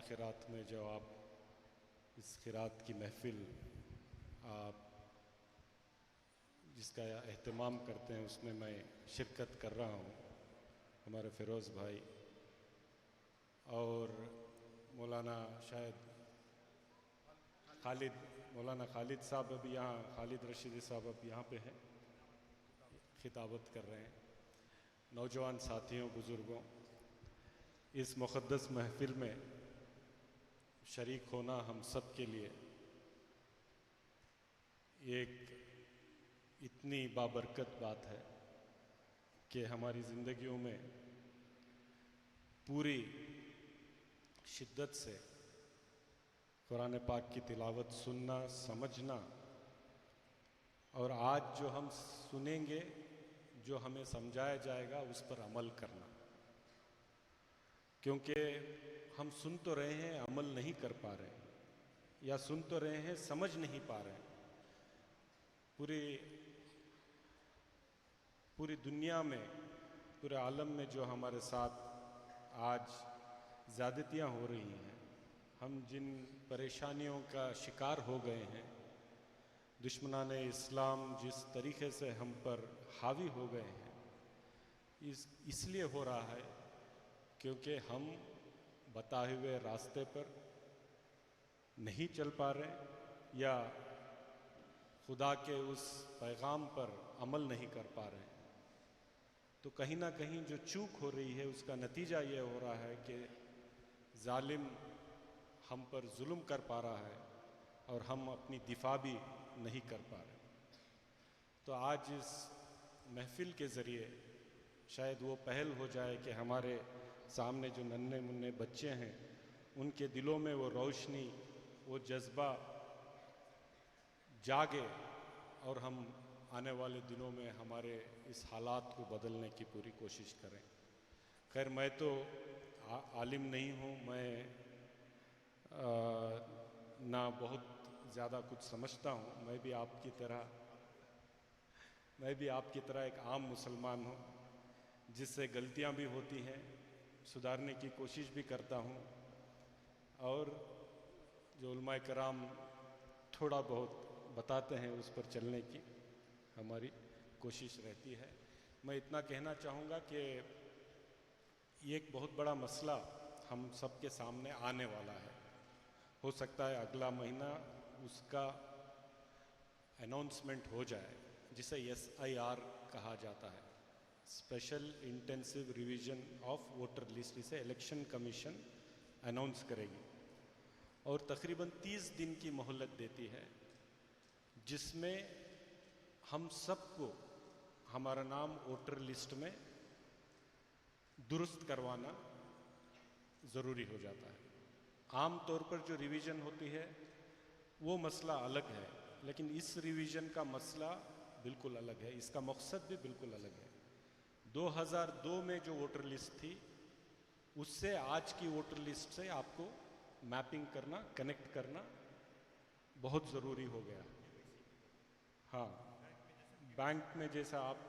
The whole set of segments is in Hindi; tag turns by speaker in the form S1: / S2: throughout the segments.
S1: खिरात में जो आप इस खिरात की महफ़िल आप जिसका एहतमाम करते हैं उसमें मैं शिरकत कर रहा हूँ। हमारे फ़िरोज़ भाई और मौलाना शायद मौलाना खालिद साहब अभी यहाँ, खालिद रशीदी साहब अब यहाँ पे हैं, खिताबत कर रहे हैं। नौजवान साथियों, बुज़ुर्गों, इस मुक़द्दस महफ़िल में शरीक होना हम सब के लिए एक इतनी बाबरकत बात है कि हमारी ज़िंदगियों में पूरी शिद्दत से कुरान पाक की तिलावत सुनना, समझना और आज जो हम सुनेंगे, जो हमें समझाया जाएगा, उस पर अमल करना। क्योंकि हम सुन तो रहे हैं, अमल नहीं कर पा रहे, या सुन तो रहे हैं, समझ नहीं पा रहे। पूरी दुनिया में, पूरे आलम में जो हमारे साथ आज ज़्यादतियाँ हो रही हैं, हम जिन परेशानियों का शिकार हो गए हैं, दुश्मनान इस्लाम जिस तरीक़े से हम पर हावी हो गए हैं, इसलिए हो रहा है क्योंकि हम बताए हुए रास्ते पर नहीं चल पा रहे या खुदा के उस पैगाम पर अमल नहीं कर पा रहे। तो कहीं ना कहीं जो चूक हो रही है उसका नतीजा ये हो रहा है कि जालिम हम पर जुल्म कर पा रहा है और हम अपनी दिफा भी नहीं कर पा रहे। तो आज इस महफ़िल के ज़रिए शायद वो पहल हो जाए कि हमारे सामने जो नन्हे मुन्ने बच्चे हैं उनके दिलों में वो रोशनी, वो जज्बा जागे और हम आने वाले दिनों में हमारे इस हालात को बदलने की पूरी कोशिश करें। खैर, मैं तो आलिम नहीं हूँ, मैं ना बहुत ज़्यादा कुछ समझता हूँ। मैं भी आपकी तरह एक आम मुसलमान हूँ जिससे गलतियाँ भी होती हैं, सुधारने की कोशिश भी करता हूँ और जो उलमाए कराम थोड़ा बहुत बताते हैं उस पर चलने की हमारी कोशिश रहती है। मैं इतना कहना चाहूँगा कि ये एक बहुत बड़ा मसला हम सब के सामने आने वाला है। हो सकता है अगला महीना उसका अनाउंसमेंट हो जाए, जिसे SIR कहा जाता है, special intensive revision of voter list. इसे इलेक्शन कमीशन अनाउंस करेगी और तकरीबन 30 दिन की मोहलत देती है, जिसमें हम सबको हमारा नाम वोटर लिस्ट में दुरुस्त करवाना ज़रूरी हो जाता है। आम तौर पर जो रिवीजन होती है वो मसला अलग है, लेकिन इस रिवीजन का मसला बिल्कुल अलग है, इसका मकसद भी बिल्कुल अलग है। 2002 में जो वोटर लिस्ट थी उससे आज की वोटर लिस्ट से आपको मैपिंग करना, कनेक्ट करना बहुत ज़रूरी हो गया। हाँ, बैंक में जैसा आप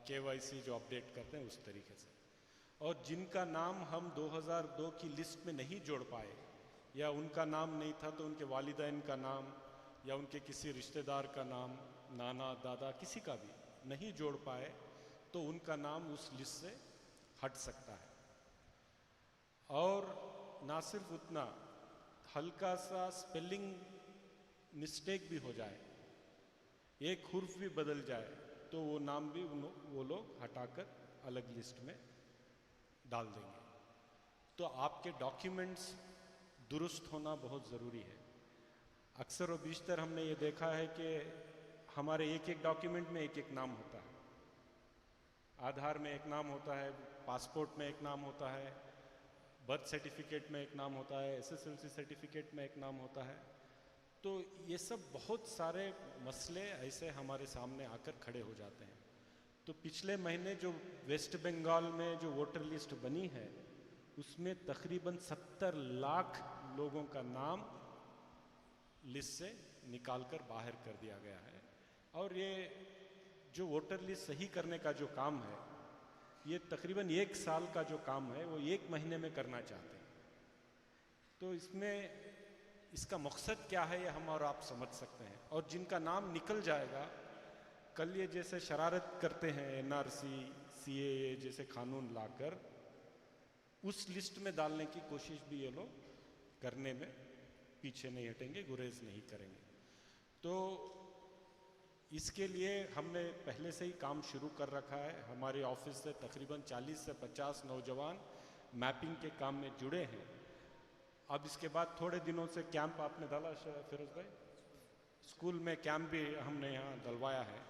S1: KYC जो अपडेट करते हैं उस तरीके से। और जिनका नाम हम 2002 की लिस्ट में नहीं जोड़ पाए या उनका नाम नहीं था तो उनके वालिदैन का नाम या उनके किसी रिश्तेदार का नाम, नाना दादा किसी का भी नहीं जोड़ पाए तो उनका नाम उस लिस्ट से हट सकता है। और ना सिर्फ उतना, हल्का सा स्पेलिंग मिस्टेक भी हो जाए, एक हुर्फ भी बदल जाए तो वो नाम भी वो लोग हटाकर अलग लिस्ट में डाल देंगे। तो आपके डॉक्यूमेंट्स दुरुस्त होना बहुत ज़रूरी है। अक्सर और बेशतर हमने ये देखा है कि हमारे एक एक डॉक्यूमेंट में एक एक नाम होता है। आधार में एक नाम होता है, पासपोर्ट में एक नाम होता है, बर्थ सर्टिफिकेट में एक नाम होता है, SSLC सर्टिफिकेट में एक नाम होता है। तो ये सब बहुत सारे मसले ऐसे हमारे सामने आकर खड़े हो जाते हैं। तो पिछले महीने जो वेस्ट बंगाल में जो वोटर लिस्ट बनी है उसमें तकरीबन 70 लाख लोगों का नाम लिस्ट से निकालकर बाहर कर दिया गया है। और ये जो वोटर लिस्ट सही करने का जो काम है, ये तकरीबन 1 साल का जो काम है वो 1 महीने में करना चाहते हैं। तो इसमें इसका मकसद क्या है ये हम और आप समझ सकते हैं। और जिनका नाम निकल जाएगा, कल ये जैसे शरारत करते हैं एनआरसी सीएए जैसे कानून लाकर, उस लिस्ट में डालने की कोशिश भी ये लोग करने में पीछे नहीं हटेंगे, गुरेज नहीं करेंगे। तो इसके लिए हमने पहले से ही काम शुरू कर रखा है। हमारे ऑफिस से तकरीबन 40 से 50 नौजवान मैपिंग के काम में जुड़े हैं। अब इसके बाद थोड़े दिनों से कैंप आपने डाला फिरोज भाई, स्कूल में कैंप भी हमने यहाँ डलवाया है।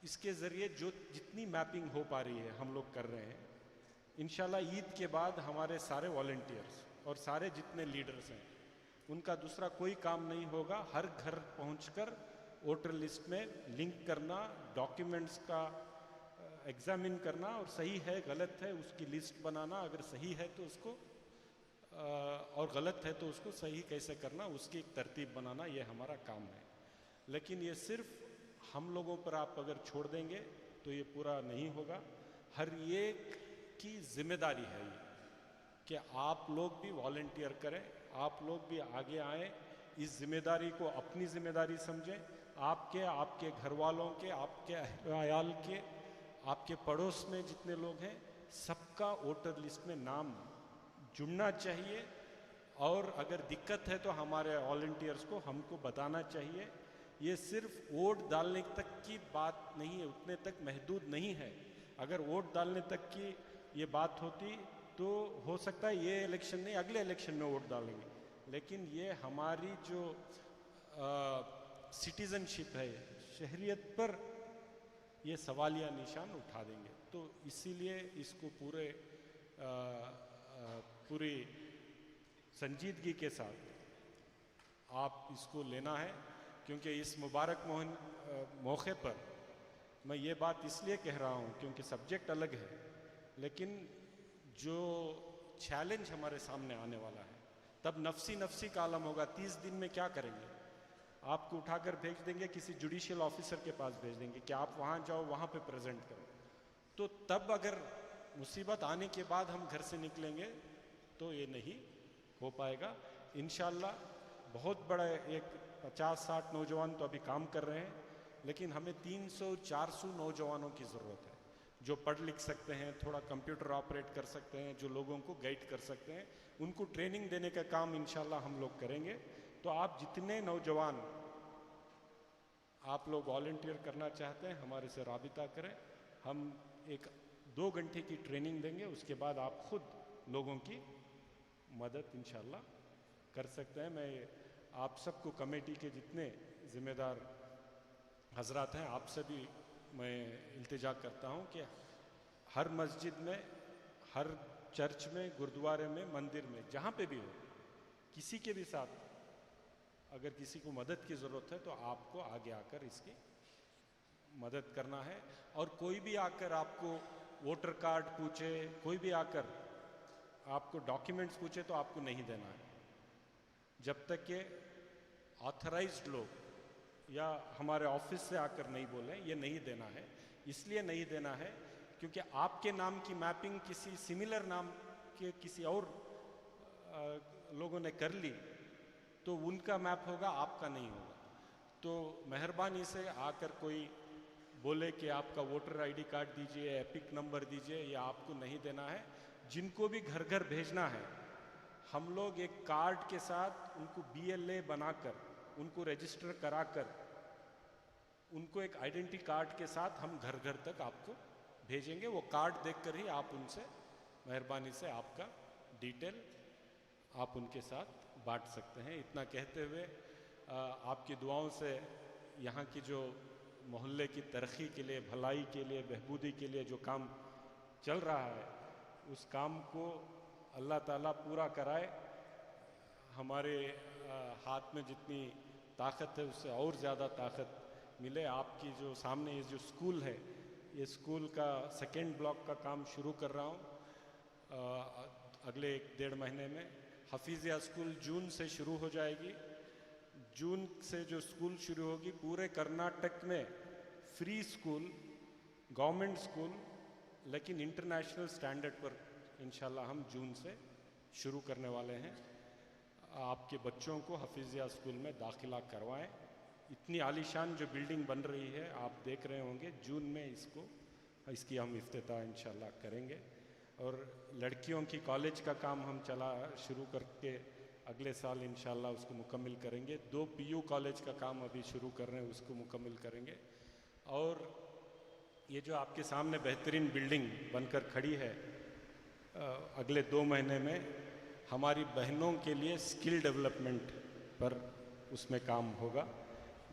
S1: इसके ज़रिए जो जितनी मैपिंग हो पा रही है हम लोग कर रहे हैं। इंशाल्लाह ईद के बाद हमारे सारे वॉलंटियर्स और सारे जितने लीडर्स हैं उनका दूसरा कोई काम नहीं होगा, हर घर पहुंचकर वोटर लिस्ट में लिंक करना, डॉक्यूमेंट्स का एग्जामिन करना और सही है गलत है उसकी लिस्ट बनाना, अगर सही है तो उसको और गलत है तो उसको सही कैसे करना उसकी एक तरतीब बनाना, ये हमारा काम है। लेकिन ये सिर्फ हम लोगों पर आप अगर छोड़ देंगे तो ये पूरा नहीं होगा। हर एक की जिम्मेदारी है ये कि आप लोग भी वॉलंटियर करें, आप लोग भी आगे आएँ, इस जिम्मेदारी को अपनी जिम्मेदारी समझें। आपके घर वालों के, आपके अयाल के, आपके पड़ोस में जितने लोग हैं सबका वोटर लिस्ट में नाम जुड़ना चाहिए। और अगर दिक्कत है तो हमारे वॉलंटियर्स को हमको बताना चाहिए। ये सिर्फ वोट डालने तक की बात नहीं है, उतने तक महदूद नहीं है। अगर वोट डालने तक की ये बात होती तो हो सकता है ये इलेक्शन नहीं अगले इलेक्शन में वोट डालेंगे, लेकिन ये हमारी जो सिटीजनशिप है, शहरियत पर ये सवालिया निशान उठा देंगे। तो इसीलिए इसको पूरी संजीदगी के साथ आप इसको लेना है, क्योंकि इस मुबारक मौके पर मैं ये बात इसलिए कह रहा हूँ क्योंकि सब्जेक्ट अलग है, लेकिन जो चैलेंज हमारे सामने आने वाला है, तब नफसी नफसी का आलम होगा। 30 दिन में क्या करेंगे? आपको उठाकर भेज देंगे, किसी जुडिशियल ऑफिसर के पास भेज देंगे कि आप वहाँ जाओ, वहाँ पे प्रेजेंट करो। तो तब अगर मुसीबत आने के बाद हम घर से निकलेंगे तो ये नहीं हो पाएगा। इंशाल्लाह बहुत बड़ा एक 50-60 नौजवान तो अभी काम कर रहे हैं, लेकिन हमें 300-400 नौजवानों की ज़रूरत है जो पढ़ लिख सकते हैं, थोड़ा कंप्यूटर ऑपरेट कर सकते हैं, जो लोगों को गाइड कर सकते हैं। उनको ट्रेनिंग देने का काम इंशाल्लाह हम लोग करेंगे। तो आप जितने नौजवान आप लोग वॉलंटियर करना चाहते हैं हमारे से राबिता करें। हम 1-2 घंटे की ट्रेनिंग देंगे, उसके बाद आप खुद लोगों की मदद इंशाल्लाह कर सकते हैं। मैं आप सबको, कमेटी के जितने ज़िम्मेदार हजरात हैं, आपसे भी मैं इल्तिजा करता हूं कि हर मस्जिद में, हर चर्च में, गुरुद्वारे में, मंदिर में, जहां पे भी हो, किसी के भी साथ अगर किसी को मदद की ज़रूरत है तो आपको आगे आकर इसकी मदद करना है। और कोई भी आकर आपको वोटर कार्ड पूछे, कोई भी आकर आपको डॉक्यूमेंट्स पूछे तो आपको नहीं देना है, जब तक कि ऑथराइज्ड लोग या हमारे ऑफिस से आकर नहीं बोले। ये नहीं देना है, इसलिए नहीं देना है क्योंकि आपके नाम की मैपिंग किसी सिमिलर नाम के किसी और लोगों ने कर ली तो उनका मैप होगा, आपका नहीं होगा। तो मेहरबानी से आकर कोई बोले कि आपका वोटर आईडी कार्ड दीजिए, एपिक नंबर दीजिए, या आपको नहीं देना है। जिनको भी घर घर भेजना है, हम लोग एक कार्ड के साथ उनको BLA बनाकर, उनको रजिस्टर कराकर, उनको एक आइडेंटिटी कार्ड के साथ हम घर घर तक आपको भेजेंगे। वो कार्ड देखकर ही आप उनसे मेहरबानी से आपका डिटेल आप उनके साथ बांट सकते हैं। इतना कहते हुए आपकी दुआओं से यहाँ की जो मोहल्ले की तरक्की के लिए, भलाई के लिए, बहबूदी के लिए जो काम चल रहा है, उस काम को अल्लाह ताला पूरा कराए। हमारे हाथ में जितनी ताकत है उससे और ज़्यादा ताकत मिले। आपकी जो सामने ये जो स्कूल है, ये स्कूल का 2nd ब्लॉक का काम शुरू कर रहा हूँ अगले 1-1.5 महीने में। हफीज़िया स्कूल जून से शुरू हो जाएगी। जून से जो स्कूल शुरू होगी, पूरे कर्नाटक में फ्री स्कूल, गवर्नमेंट स्कूल, लेकिन इंटरनेशनल स्टैंडर्ड पर इंशाल्लाह हम जून से शुरू करने वाले हैं। आपके बच्चों को हफीज़िया स्कूल में दाखिला करवाएं। इतनी आलीशान जो बिल्डिंग बन रही है आप देख रहे होंगे, जून में इसकी हम इफ्तिताह इंशाल्लाह करेंगे। और लड़कियों की कॉलेज का काम हम शुरू करके अगले साल इंशाल्लाह उसको मुकम्मल करेंगे। 2 पीयू कॉलेज का काम अभी शुरू कर रहे हैं, उसको मुकम्मल करेंगे। और ये जो आपके सामने बेहतरीन बिल्डिंग बनकर खड़ी है, अगले 2 महीने में हमारी बहनों के लिए स्किल डेवलपमेंट पर उसमें काम होगा।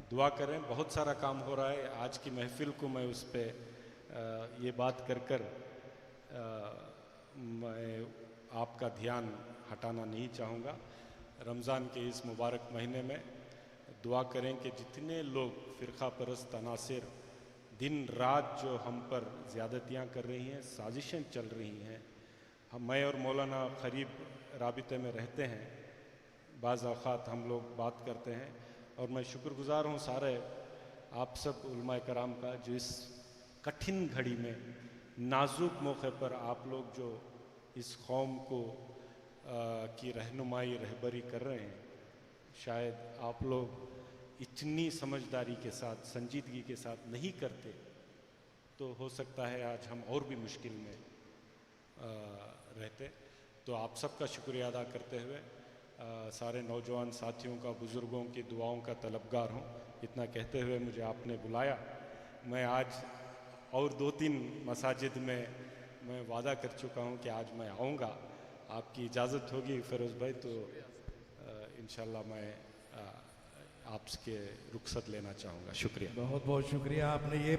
S1: दुआ करें, बहुत सारा काम हो रहा है। आज की महफिल को मैं उस पर ये बात कर मैं आपका ध्यान हटाना नहीं चाहूँगा। रमज़ान के इस मुबारक महीने में दुआ करें कि जितने लोग फ़िरक़ा परस्त अनासिर दिन रात जो हम पर ज़्यादतियाँ कर रही हैं, साजिशें चल रही हैं, मैं और मौलाना करीब राबिते में रहते हैं, बाज़ औक़ात हम लोग बात करते हैं। और मैं शुक्रगुज़ार हूँ सारे आप सब उलमाए कराम का, जो इस कठिन घड़ी में नाजुक मौके पर आप लोग जो इस कौम को की रहनुमाई रहबरी कर रहे हैं। शायद आप लोग इतनी समझदारी के साथ, संजीदगी के साथ नहीं करते तो हो सकता है आज हम और भी मुश्किल में रहते। तो आप सबका शुक्रिया अदा करते हुए सारे नौजवान साथियों का, बुज़ुर्गों की दुआओं का तलबगार हूँ। इतना कहते हुए मुझे आपने बुलाया। मैं आज और 2-3 मसाजिद में मैं वादा कर चुका हूँ कि आज मैं आऊँगा। आपकी इजाज़त होगी फ़िरोज़ भाई तो इंशाल्लाह मैं आपसे रुख़सत लेना चाहूँगा। शुक्रिया।
S2: बहुत बहुत शुक्रिया। आपने ये